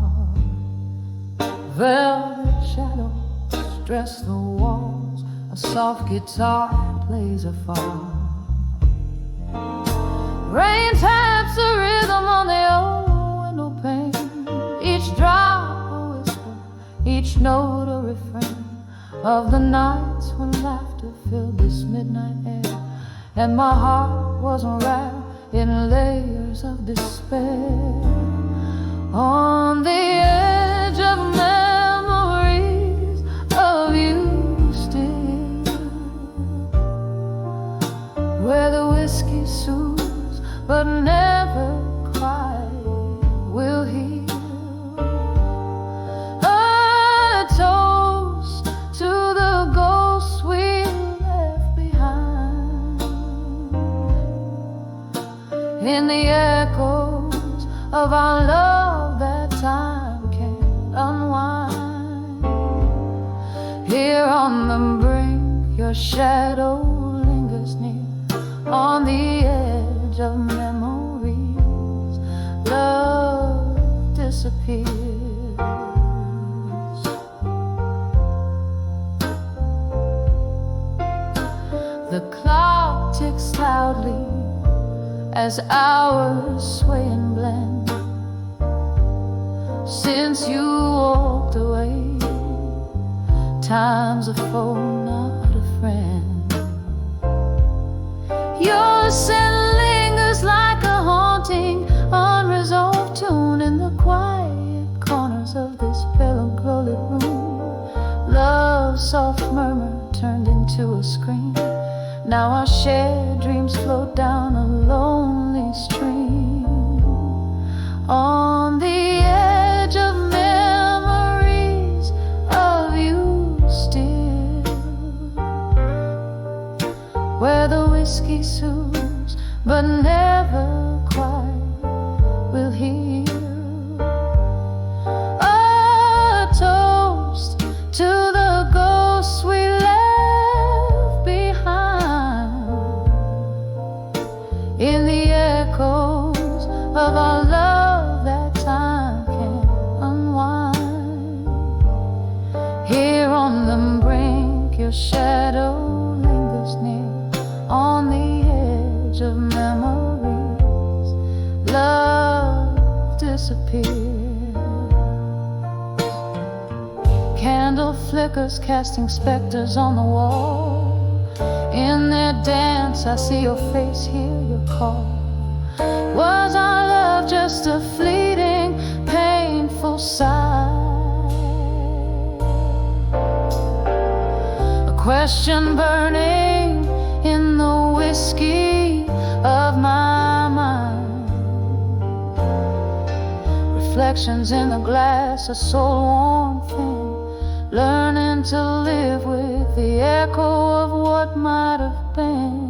velvet shadows dress the walls a soft guitar plays afar. Rain taps the rhythm on the old window pane. Each drop a whisper, each note a refrain of the nights when laughter filled this midnight air, and my heart was unwrapped in layers of despair. On the edge of memories of you still, where the whiskey soothes but never quite will heal. A toast to the ghosts we left behind, in the echoes of our love that time can't unwind. Here on the brink, your shadow lingers near, on the edge of memories, love disappears. The clock ticks loudly as hours sway and blend. Since you walked away, time's a foe, not a friend. Your scent lingers like a haunting, unresolved tune in the quiet corners of this velvet room. Love's soft murmur turned into a scream. Now our shared dreams float down a lonely stream. On the edge of memories of you still, where the whiskey soothes but never quite will heal. A toast to the ghosts we left behind, in the echoes of our love that time can't unwind. Here on the brink, your shadow lingers near, on the edge of memories, love disappears. Candle flickers casting specters on the wall. In their dance I see your face, hear your call. Was our love just a fleeting, painful sigh? A question burning in the whiskey of my mind. Reflections in the glass, a soul-worn thing, learning to live with the echo of what might have been.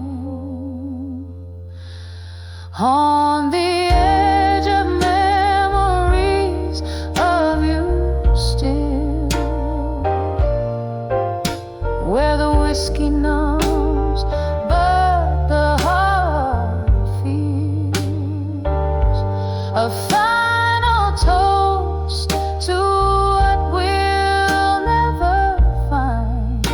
On the edge of memories of you still, where the whiskey numbs but the heart feels. A final toast to what we'll never find.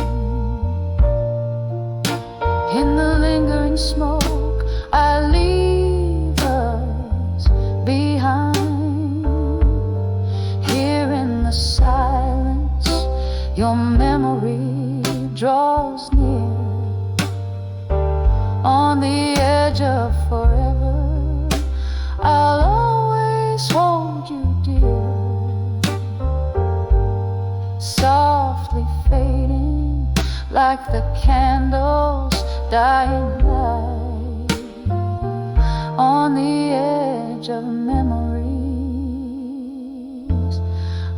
In the lingering smoke I leave us behind. Here in the silence your memory draws near. On the edge of forever I'll always hold you dear. Softly fading like the candles dying light. On the edge of memories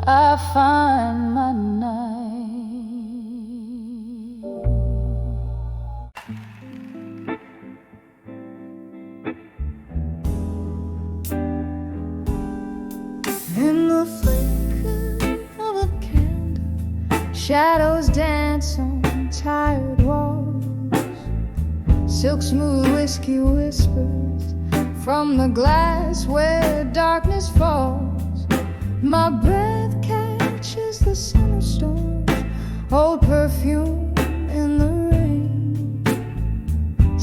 I find my night. In the flicker of a candle, shadows dance on tired walls. Silk smooth whiskey whispers from the glass where darkness falls. My breath catches the summer storm, old perfume in the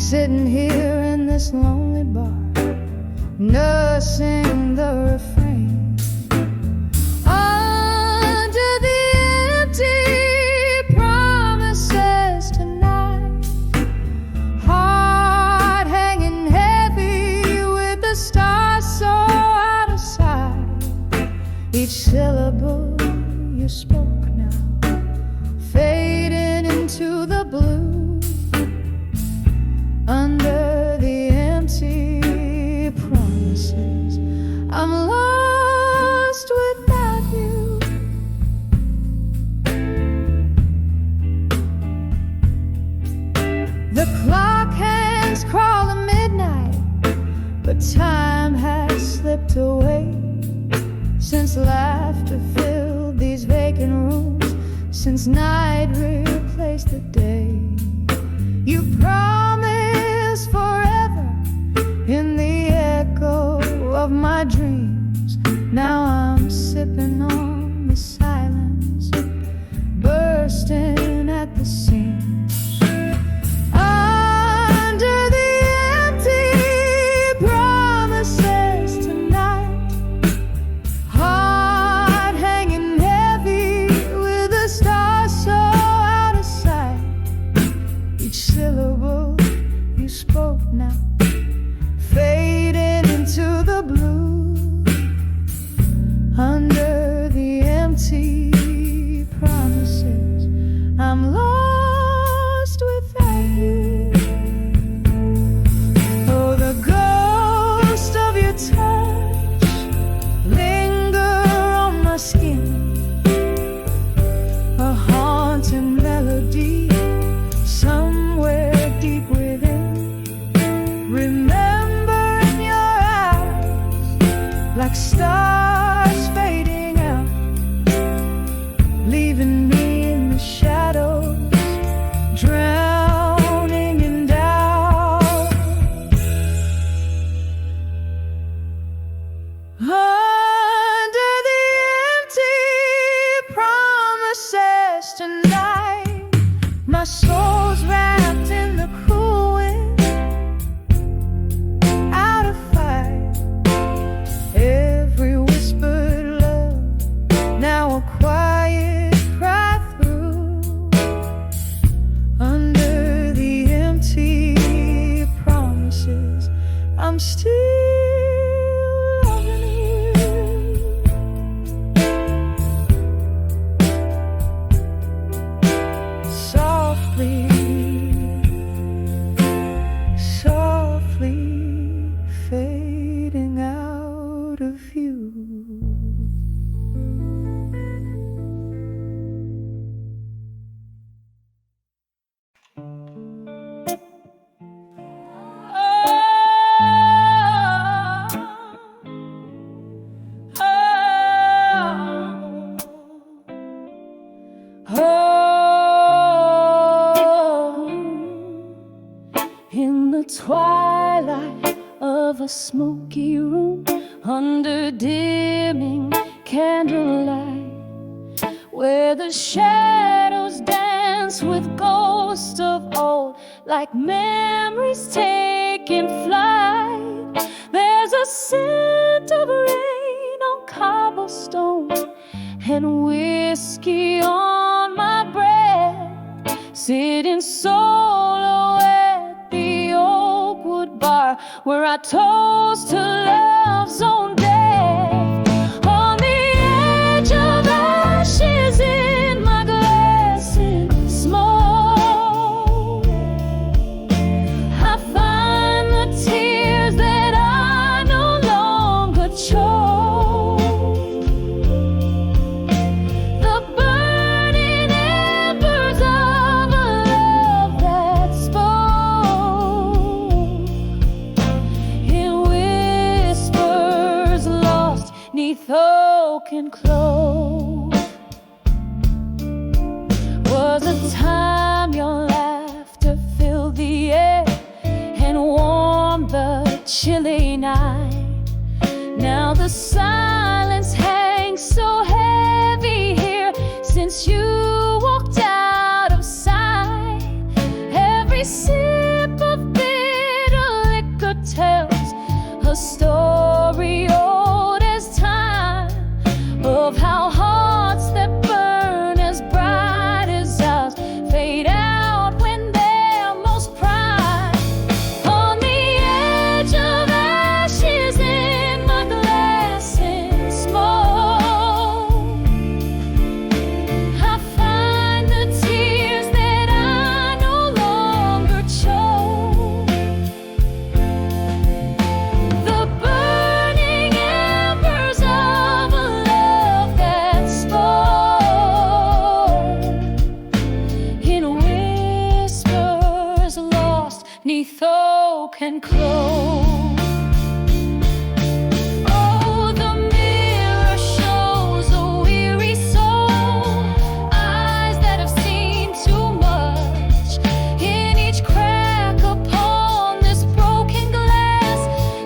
sitting here in this lonely bar, nursing the refrain. Under the empty promises tonight, heart hanging heavy with the stars so out of sight. Each syllable you spoke now fading into the blue. Under the empty promises, I'm lost without you. The clock hands crawl to midnight, but time has slipped away since laughter filled these vacant rooms, since night replaced the day. You promised forever in the echo of my dreams. Now I'm sipping on the silence, bursting at the seams. Under the empty promises tonight, heart hanging heavy with the stars so out of sight. Each syllable you spoke now faded into the blue. Under the empty promises, I'm lost without you. Oh, the ghost of your touch linger on my skin, a haunting melody somewhere deep within. Remember in your eyes, like stars fading out, leaving me in the shadows, drowning in doubt. Under the empty promises tonight, my soul's wrapped in the cool wind, out of fight. Every whispered love, now a quiet cry through. Under the empty promises, I'm still loving you. Softly, softly fading out of view. In the twilight of a smoky room, under dimming candlelight, where the shadows dance with ghosts of old, like memories taking flight. There's a scent of rain on cobblestone and whiskey on my breath, sitting solo at the Oakwood bar where I toast to love's own death. On the edge of ashes in my glass in smoke, I find the tears that I no longer choke. The burning embers of a love that spoke in whispers lost 'neath oak and clove. Was a time your laughter filled the air and warmed the chilly night. Now the silence hangs so heavy here since you walked out of sight. Every sip of bitter can close. Oh, the mirror shows a weary soul, eyes that have seen too much. In each crack upon this broken glass,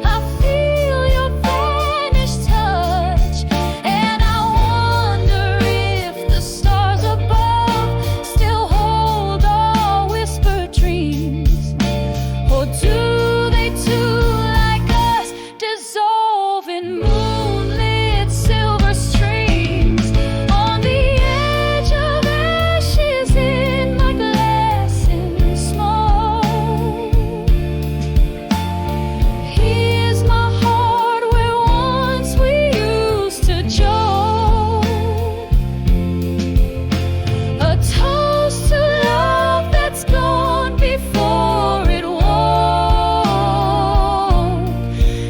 I feel your vanished touch, and I wonder if the stars above still hold our whispered dreams, or do they too, like us, dissolve in moonlit silver streams? On the edge of ashes in my glass in smoke, here's my heart where once we used to joke. A toast to love that's gone before it woke.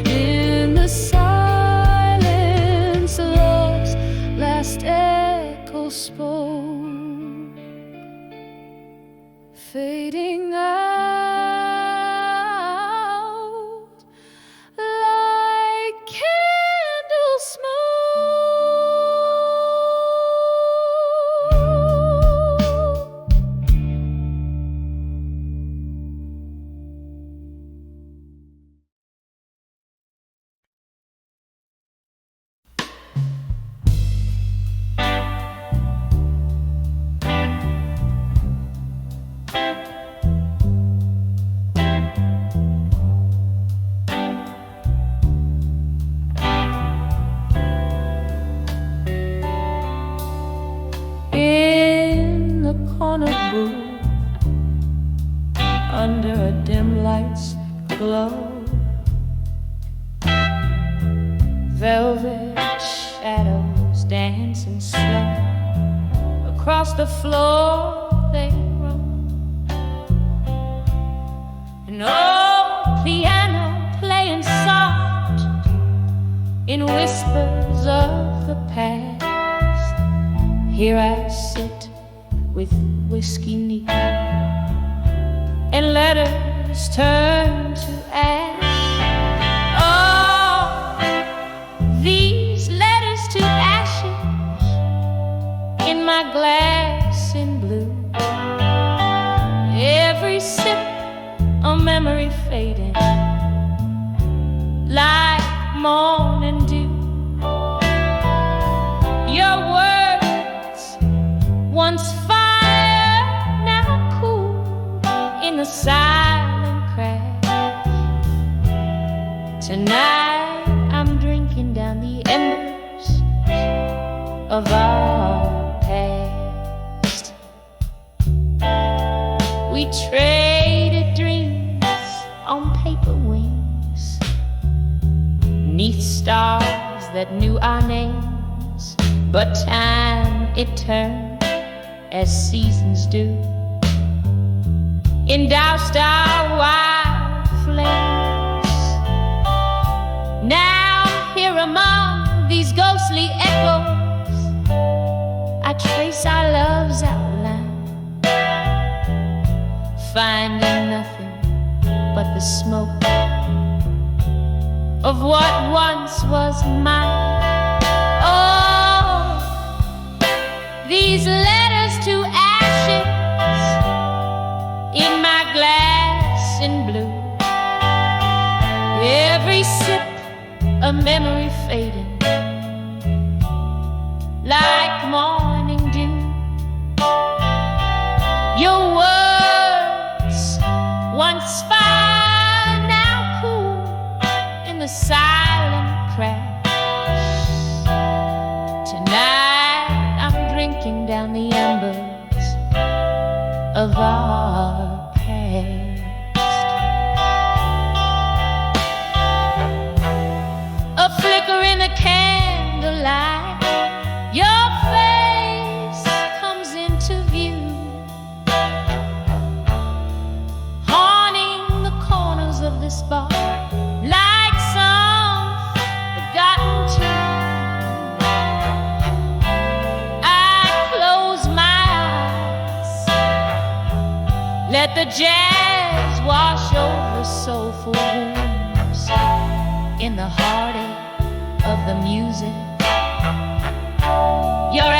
In the silence, love's last echo spoke, fading out like candle smoke. In the corner booth, under a dim light's glow, velvet shadows dancing slow across the floor they roam. An old piano playing soft in whispers of the past. Here I sit with whiskey neat and letters turn to ash. Oh, these letters to ashes in my glass in blue. Every sip a memory fading like morning dew. Your words, once fire, now cool in the silent crash. Tonight I'm drinking down the embers of our past. We traded dreams on paper wings, 'neath stars that knew our names. But time, it turned as seasons do, and doused our wild flames. Now here among these ghostly echoes, I trace our love's outline, finding nothing but the smoke of what once was mine. Oh, these letters to ashes in my glass in blue. Every sip a memory fading like morning dew. Your words, once fire, now cool in the silent crash. Tonight I'm drinking down the embers of our past. A flicker in the candlelight, your face comes into view, haunting the corners of this bar like some forgotten tune. I close my eyes, let the jazz wash over soulful wounds in the heartache of the music. Your